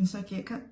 enxaqueca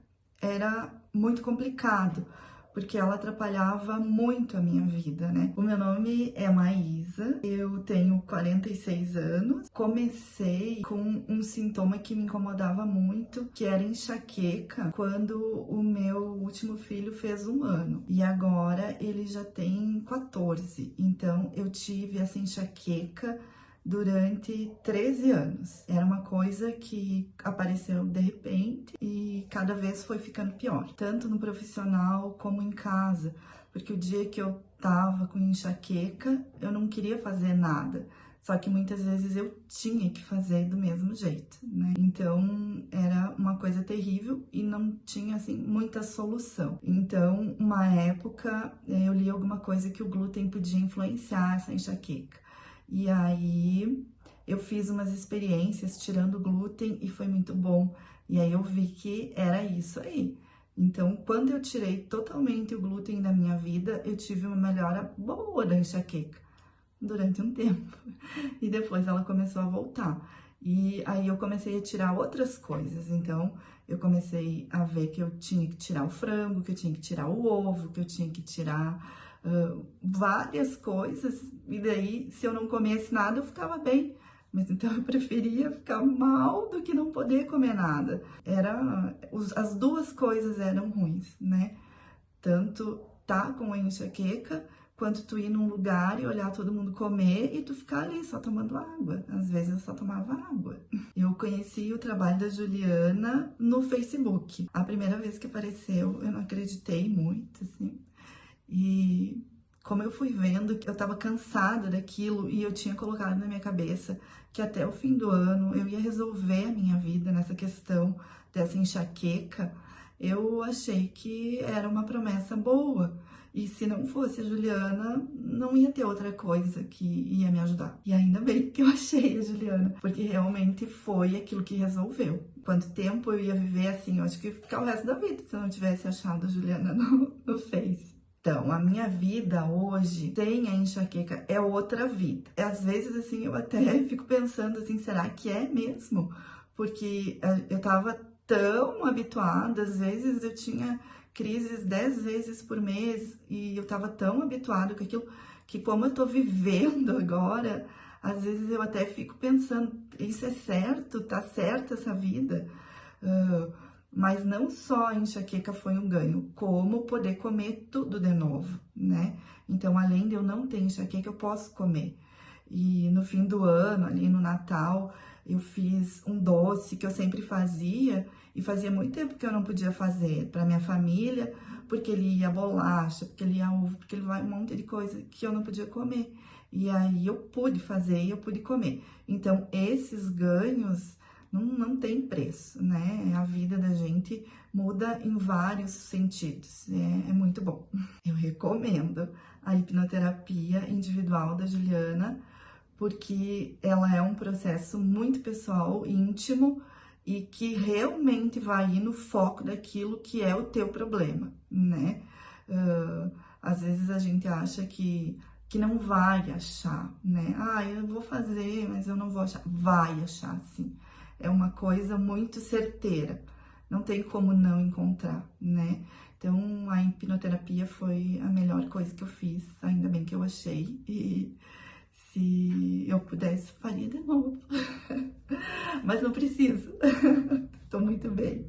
era muito complicado, porque ela atrapalhava muito a minha vida, né? O meu nome é Maísa, eu tenho 46 anos. Comecei com um sintoma que me incomodava muito, que era enxaqueca, quando o meu último filho fez 1 ano. E agora ele já tem 14. Então eu tive essa enxaqueca durante 13 anos. Era uma coisa que apareceu de repente e cada vez foi ficando pior, tanto no profissional como em casa, porque o dia que eu tava com enxaqueca, eu não queria fazer nada, só que muitas vezes eu tinha que fazer do mesmo jeito, né? Então era uma coisa terrível e não tinha assim muita solução. Então, uma época eu li alguma coisa que o glúten podia influenciar essa enxaqueca. E aí eu fiz umas experiências tirando o glúten e foi muito bom. E aí eu vi que era isso aí. Então, quando eu tirei totalmente o glúten da minha vida, eu tive uma melhora boa da enxaqueca durante um tempo. E depois ela começou a voltar. E aí eu comecei a tirar outras coisas. Então, eu comecei a ver que eu tinha que tirar o frango, que eu tinha que tirar o ovo, que eu tinha que tirar várias coisas. E daí, se eu não comesse nada, eu ficava bem. Mas então eu preferia ficar mal do que não poder comer nada. As duas coisas eram ruins, né? Tanto tá com a enxaqueca, quanto tu ir num lugar e olhar todo mundo comer e tu ficar ali só tomando água. Às vezes eu só tomava água. Eu conheci o trabalho da Juliana no Facebook. A primeira vez que apareceu, eu não acreditei muito, assim. E como eu fui vendo que eu tava cansada daquilo e eu tinha colocado na minha cabeça que até o fim do ano eu ia resolver a minha vida nessa questão dessa enxaqueca, eu achei que era uma promessa boa. E se não fosse a Juliana, não ia ter outra coisa que ia me ajudar. E ainda bem que eu achei a Juliana, porque realmente foi aquilo que resolveu. Quanto tempo eu ia viver assim? Eu acho que ia ficar o resto da vida se eu não tivesse achado a Juliana no Face. Então, a minha vida hoje, sem a enxaqueca, é outra vida. Às vezes, assim, eu até fico pensando assim, será que é mesmo? Porque eu tava tão habituada, às vezes eu tinha crises 10 vezes por mês e eu tava tão habituada com aquilo, que como eu tô vivendo agora, às vezes eu até fico pensando, isso é certo? Tá certa essa vida? Mas não só a enxaqueca foi um ganho, como poder comer tudo de novo, né? Então, além de eu não ter enxaqueca, eu posso comer. E no fim do ano, ali no Natal, eu fiz um doce que eu sempre fazia, e fazia muito tempo que eu não podia fazer para minha família, porque ele ia bolacha, porque ele ia ovo, porque ele vai um monte de coisa que eu não podia comer. E aí eu pude fazer e eu pude comer. Então, esses ganhos não tem preço, né? A vida da gente muda em vários sentidos, é muito bom. Eu recomendo a hipnoterapia individual da Juliana, porque ela é um processo muito pessoal, íntimo, e que realmente vai ir no foco daquilo que é o teu problema, né? Às vezes a gente acha que não vai achar, né? Ah, eu vou fazer, mas eu não vou achar. Vai achar, sim. É uma coisa muito certeira. Não tem como não encontrar, né? Então, a hipnoterapia foi a melhor coisa que eu fiz. Ainda bem que eu achei. E se eu pudesse, faria de novo. Mas não preciso. Tô muito bem.